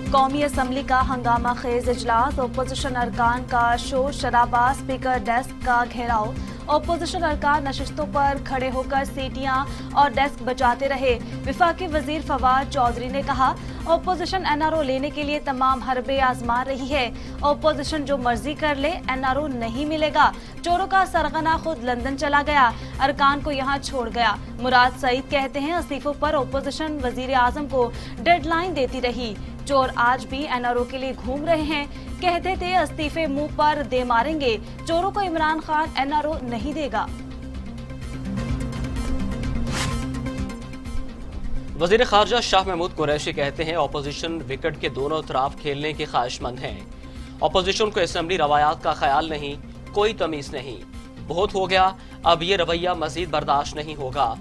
कौमी असम्बली का हंगामा खेज इजलास, ओपोजिशन अरकान का शोर शराबा, स्पीकर डेस्क का घेराव। ओपोजिशन अरकान नशिस्तों पर खड़े होकर सीटियां और डेस्क बचाते रहे। विफाकी वजीर फवाद चौधरी ने कहा, ओपोजिशन एनआरओ लेने के लिए तमाम हरबे आजमा रही है। ओपोजिशन जो मर्जी कर ले, एनआरओ नहीं मिलेगा। चोरों का सरगना खुद लंदन चला गया, अरकान को यहाँ छोड़ गया। मुराद सईद कहते हैं, इस्तीफों पर ओपोजिशन वजीर आजम को डेडलाइन देती रही। चोर आज भी एनआरओ के लिए घूम रहे हैं। कहते थे इस्तीफे मुंह पर दे मारेंगे। चोरों को इमरान खान एनआरओ नहीं देगा। वजीर खारजा शाह महमूद कुरैशी कहते हैं, ऑपोजिशन विकेट के दोनों तरफ खेलने के ख्वाहिशमंद हैं। ऑपोजिशन को असेंबली रवायात का ख्याल नहीं, कोई तमीज नहीं। बहुत हो गया, अब ये रवैया मजीद बर्दाश्त नहीं होगा।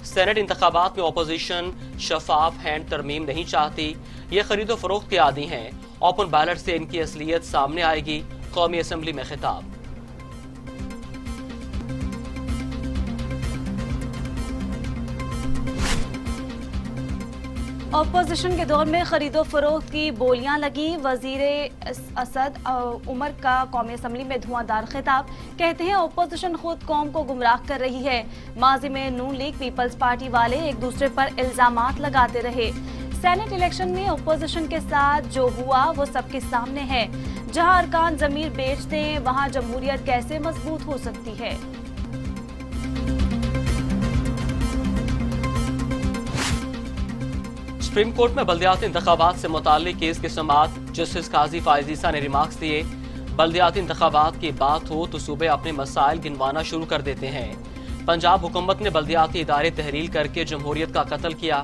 सेनेट इंतखाबात में ऑपोजिशन शफाफ हैंड तरमीम नहीं चाहती। ये खरीदो फरोख्त के आदी हैं। ओपन बैलेट से इनकी असलियत सामने आएगी। कौमी असम्बली में खिताब। ऑपोजिशन के दौर में खरीदो फरोख्त की बोलियां लगी। वजीर असद उमर का कौमी असम्बली में धुआंधार खिताब। कहते हैं, ऑपोजिशन खुद कौम को गुमराह कर रही है। माजी में नून लीग पीपल्स पार्टी वाले एक दूसरे पर इल्जामात लगाते रहे। सेनेट इलेक्शन में ऑपोजिशन के साथ जो हुआ वो सबके सामने है। जहां अरकान जमीर बेचते हैं, वहां जमहूरियत कैसे मजबूत हो सकती है। सुप्रीम कोर्ट में बल्दियाती इंतखाबात से मुताल्लिक केस की समाअत जस्टिस काजी फायज ईसा ने रिमार्क्स दिए। बल्दियाती इंतखाबात की बात हो तो सूबे अपने मसाइल गिनवाना शुरू कर देते हैं। पंजाब हुकूमत ने बल्दियाती इदारे तहलील करके जमहूरियत का कत्ल किया।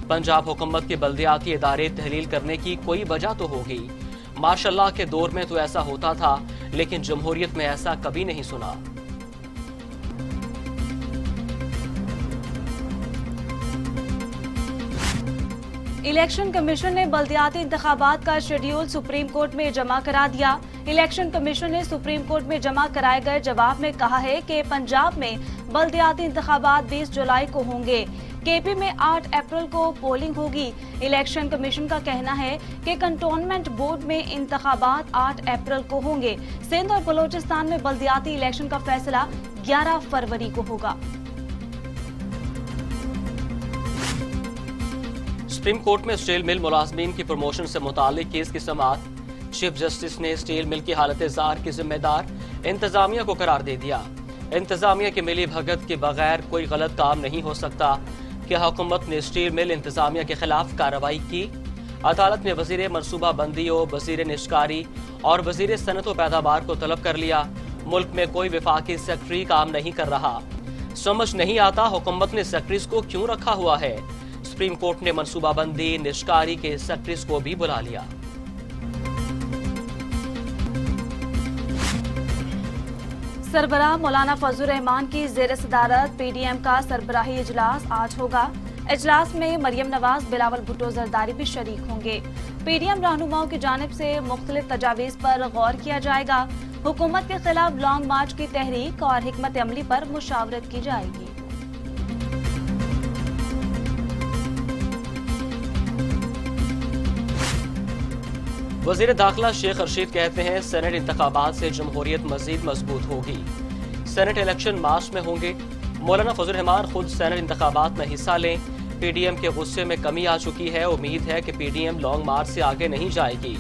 पंजाब हुकूमत के बल्दियाती इदारे तहलील करने की कोई वजह तो होगी। माशाअल्लाह के दौर में तो ऐसा होता था, लेकिन जमहूरियत में ऐसा कभी नहीं सुना। इलेक्शन कमीशन ने बल्दियाती इंतखाबात का शेड्यूल सुप्रीम कोर्ट में जमा करा दिया। इलेक्शन कमीशन ने सुप्रीम कोर्ट में जमा कराए गए जवाब में कहा है कि पंजाब में बल्दियाती इंतखाबात 20 जुलाई को होंगे। केपी में 8 अप्रैल को पोलिंग होगी। इलेक्शन कमीशन का कहना है कि कंटोनमेंट बोर्ड में इंतखाबात 8 अप्रैल को होंगे। सिंध और बलोचिस्तान में बल्दियाती इलेक्शन का फैसला 11 फरवरी को होगा। सुप्रीम कोर्ट में स्टील मिल मुलाजमीन की प्रमोशन से मुतालिक केस की समाअत। चीफ जस्टिस ने स्टील मिल की हालत जार की जिम्मेदार इंतजामिया को करार दे दिया। इंतजामिया की मिली भगत के बगैर कोई गलत काम नहीं हो सकता। क्या हुकूमत ने स्टील मिल इंतजामिया के खिलाफ कार्रवाई की? अदालत ने वजीर मनसूबा बंदी और वजीर निष्कारी और वजीर सनत व पैदावार को तलब कर लिया। मुल्क में कोई विफाकी सेक्रेटरी काम नहीं कर रहा। समझ नहीं आता हुकूमत ने सेक्रेटरीज को क्यों रखा हुआ है। सुप्रीम कोर्ट ने मनसूबाबंदी निष्कारी के सेक्रेटरीज को भी बुला लिया। सरबराह मौलाना फजलुर रहमान की ज़ेर सदारत पीडीएम का सरबराही इजलास आज होगा। इजलास में मरियम नवाज, बिलावल भुट्टो जरदारी भी शरीक होंगे। पीडीएम रहनुमाओं की जानिब से मुख्तलिफ तजावीज़ पर गौर किया जाएगा। हुकूमत के खिलाफ लॉन्ग मार्च की तहरीक और हिकमत अमली पर मुशावरत की जाएगी। वजीर दाखिला शेख रशीद कहते हैं, सेनेट इंतखाबात से जमहूरियत मजीद मजबूत होगी। सेनेट इलेक्शन मार्च में होंगे। मौलाना फजलुर रहमान खुद सेनेट इंतखाबात में हिस्सा लें। पीडीएम के गुस्से में कमी आ चुकी है। उम्मीद है कि पीडीएम लॉन्ग मार्च से आगे नहीं जाएगी।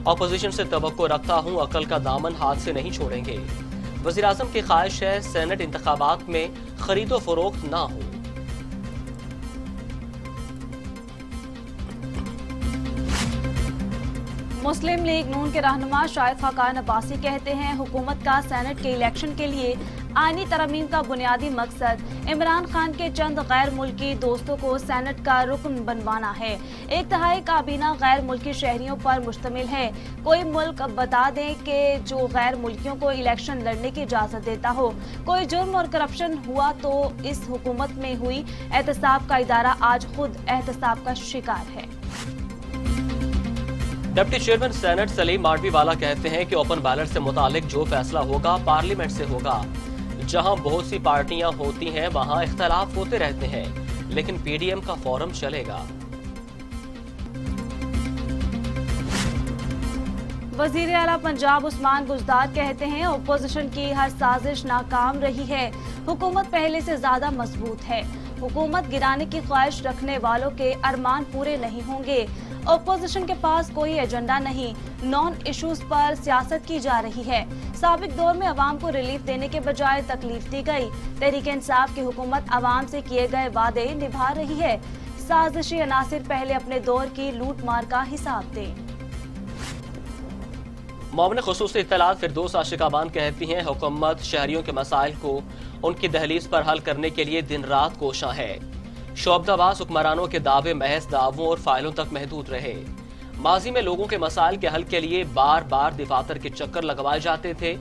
अपोजिशन से तवक्को रखता हूं, अकल का दामन हाथ से नहीं छोड़ेंगे। वजीर आजम की ख्वाहिश है सेनेट इंतखाबात में खरीदो फरोख्त ना हो। मुस्लिम लीग नून के रहनुमा शाहिद खाकान अब्बासी कहते हैं, हुकूमत का सेनेट के इलेक्शन के लिए आईनी तरमीम का बुनियादी मकसद इमरान खान के चंद गैर मुल्की दोस्तों को सेनेट का रुकन बनवाना है। 1/3 काबीना गैर मुल्की शहरियों पर मुश्तमिल है। कोई मुल्क बता दें कि जो गैर मुल्कियों को इलेक्शन लड़ने की इजाजत देता हो। कोई जुर्म और करप्शन हुआ तो इस हुकूमत में हुई। एहतसाब का इदारा आज खुद एहतसाब का शिकार है। डिप्टी चेयरमैन सेनेट सलीम माडवीवाला कहते हैं कि ओपन बैलेट से मुतालिक जो फैसला होगा पार्लियामेंट से होगा। जहां बहुत सी पार्टियां होती हैं वहां इख्तलाफ होते रहते हैं, लेकिन पीडीएम का फोरम चलेगा। वजीर आला पंजाब उस्मान बुज़दार कहते हैं ओपोजिशन की हर साजिश नाकाम रही है। हुकूमत पहले से ज्यादा मजबूत है। हुकूमत गिराने की ख्वाहिश रखने वालों के अरमान पूरे नहीं होंगे। ओपोजिशन के पास कोई एजेंडा नहीं, नॉन इश्यूज पर सियासत की जा रही है। साबिक दौर में अवाम को रिलीफ देने के बजाय तकलीफ दी गई। तहरीक इंसाफ की हुकूमत अवाम से किए गए वादे निभा रही है। साजिशी अनासिर पहले अपने दौर की लूट मार का हिसाब दें। मौमन खुसूसी इत्तलात फिरदौस आशिकाबान कहती हैं हुकूमत शहरियों के मसाइल को उनकी दहलीज पर हल करने के लिए दिन रात कोशा है। शोबदाबाज हुक्मरानों के दावे महज दावों और फाइलों तक महदूद रहे। माजी में लोगों के मसाइल के हल के लिए बार बार दफातर के चक्कर लगवाए जाते थे।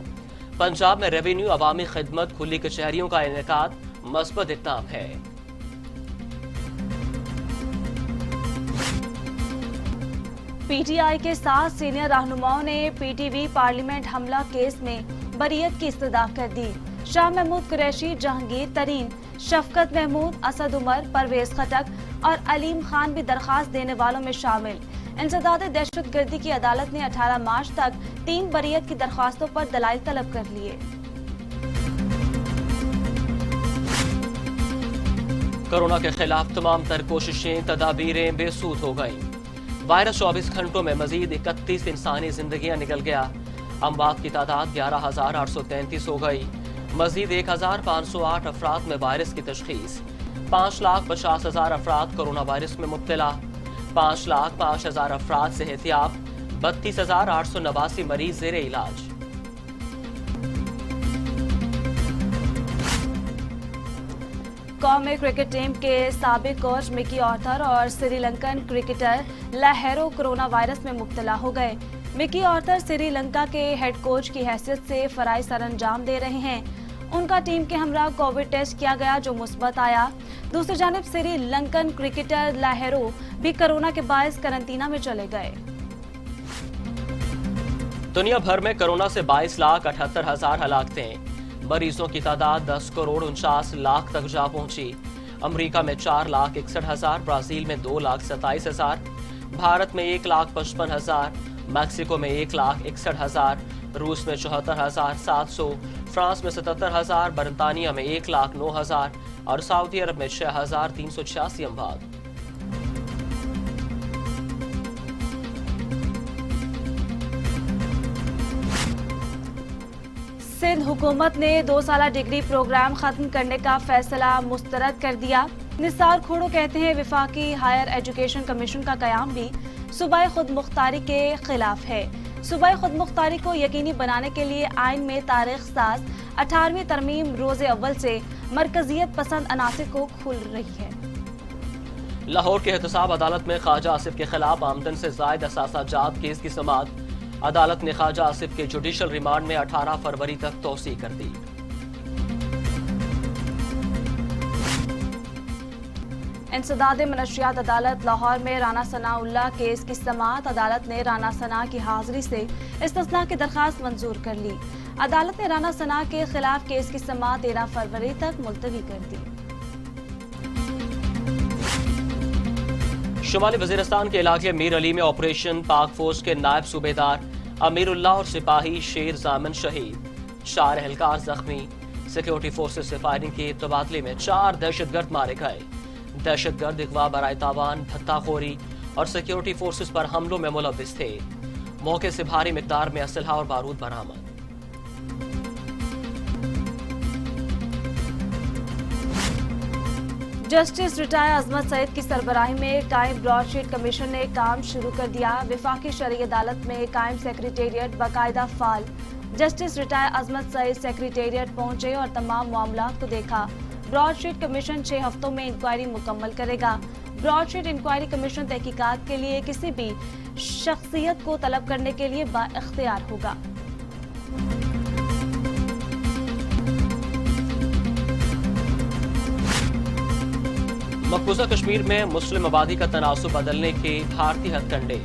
पंजाब में रेवेन्यू, अवामी खिदमत, खुली कचहरियों का इनेकाद मस्बत इक़दाम है। पीटीआई के 7 सीनियर रहनुमाओं ने पीटीवी पार्लियामेंट हमला केस में बरीयत की इस्तदा कर दी। शाह महमूद कुरैशी, जहांगीर तरीन, शफकत महमूद, असद उमर, परवेज खटक और अलीम खान भी दरखास्त देने वालों में शामिल। इंसदाद दहशतगर्दी की अदालत ने 18 मार्च तक 3 बरीयत की दरखास्तों पर दलाइल तलब कर लिए। कोरोना के खिलाफ तमाम तर कोशिशें, तदाबीरें बेसूद हो गईं। वायरस 24 घंटों में मजीद 31 इंसानी जिंदगियां निकल गया। अमवात की तादाद 11,833 हो गई। मजीद 1,508 अफराद में वायरस की तशखीस। 5,50,000 अफराद कोरोना वायरस में मुब्तला। 5,05,000 अफराद सेहतियाब। 32,889 मरीज ज़ेरे इलाज। कौमी क्रिकेट टीम के साबिक कोच मिकी आर्थर और श्रीलंकन क्रिकेटर लहेरो कोरोना वायरस में मुब्तला हो गए। मिकी आर्थर श्रीलंका के हेड कोच की हैसियत से फराई सरअंजाम दे रहे हैं। उनका टीम के हमरा कोविड टेस्ट किया गया जो मुस्बत आया। दूसरी जानिब श्रीलंकन क्रिकेटर लहेरो भी कोरोना के बायस करंतना में चले गए। दुनिया भर में कोरोना से 22,78,000 हलाकतें। मरीजों की तादाद 10,49,00,000 तक जा पहुंची। अमेरिका में 4,61,000, ब्राजील में 2,27,000, भारत में 1,55,000, मैक्सिको में 1,61,000, रूस में 74,700, फ्रांस में 77,000, बरतानिया में 1,09,000 और सऊदी अरब में 6,386 अमवात। सिंध हुकूमत ने 2 साला डिग्री प्रोग्राम खत्म करने का फैसला मुस्तरद कर दिया। निसार खोड़ो कहते हैं विफाकी हायर एजुकेशन कमीशन का कयाम भी सूबाई खुद मुख्तारी के खिलाफ है। सूबाई खुद मुख्तारी को यकीनी बनाने के लिए आइन में तारीख साज 18वीं तरमीम रोज़े अव्वल से मरकजियत पसंद अनासिर को खुल रही है। लाहौर के एहतसाब अदालत में ख्वाजा आसिफ के खिलाफ आमदन से जायद असासाजात केस की समाअत। अदालत ने ख्वाजा आसिफ के जुडिशल रिमांड में 18 फरवरी तक तौसीह कर दी। इंसदाद मनशियात अदालत लाहौर में राना सनाउल्लाह केस की समाअत। अदालत ने राना सना की हाजिरी से इस्तिस्ना की दरखास्त मंजूर कर ली। अदालत ने राना सना के खिलाफ केस की समाअत 13 फरवरी तक मुलतवी कर दी। शुमाली वजीरिस्तान के इलाके मीर अली में ऑपरेशन पाक फौज के नायब सूबेदार अमीरुल्लाह और सिपाही शेर जामन शहीद, 4 एहलकार जख्मी। सिक्योरिटी फोर्सेस से फायरिंग के तबादले में 4 दहशतगर्द मारे गए। दहशतगर्द अगवा बराए तावान, भत्ताखोरी और सिक्योरिटी फोर्सेस पर हमलों में मुलव्विस थे। मौके से भारी मिकदार में असलहा और बारूद बरामद। जस्टिस रिटायर अजमत सईद की सरबराही में कायम ब्रॉडशीट कमीशन ने काम शुरू कर दिया। विफाकी शरई अदालत में कायम सेक्रेटेरिएट बाकायदा फाल। जस्टिस रिटायर अजमत सईद सेक्रेटेरिएट पहुंचे और तमाम मामलात को देखा। ब्रॉडशीट कमीशन 6 हफ्तों में इंक्वायरी मुकम्मल करेगा। ब्रॉडशीट इंक्वायरी कमीशन तहकीकात के लिए किसी भी शख्सियत को तलब करने के लिए बाइख्तियार होगा। मकबूजा कश्मीर में मुस्लिम आबादी का तनासुब बदलने के भारतीय हथकंडे।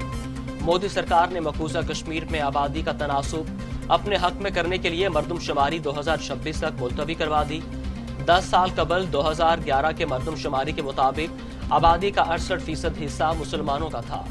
मोदी सरकार ने मकबूजा कश्मीर में आबादी का तनासुब अपने हक में करने के लिए मरदमशुमारी 2026 तक मुलतवी करवा दी। 10 साल कबल 2011 के मरदमशुमारी के मुताबिक आबादी का 68% हिस्सा मुसलमानों का था।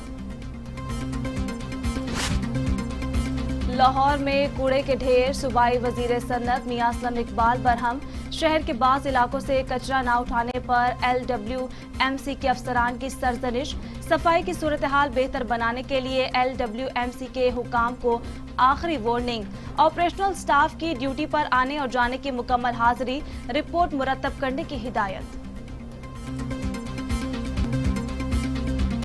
लाहौर में कूड़े के ढेर, सूबाई वजीर सनत मियां असलम इकबाल बरहम। शहर के बाज इलाकों से कचरा न उठाने पर LWMC के अफसरान की सरजनिश। सफाई की सूरत हाल बेहतर बनाने के लिए LWMC के हुकाम को आखिरी वार्निंग। ऑपरेशनल स्टाफ की ड्यूटी पर आने और जाने की मुकम्मल हाजिरी, रिपोर्ट मुरतब करने की हिदायत।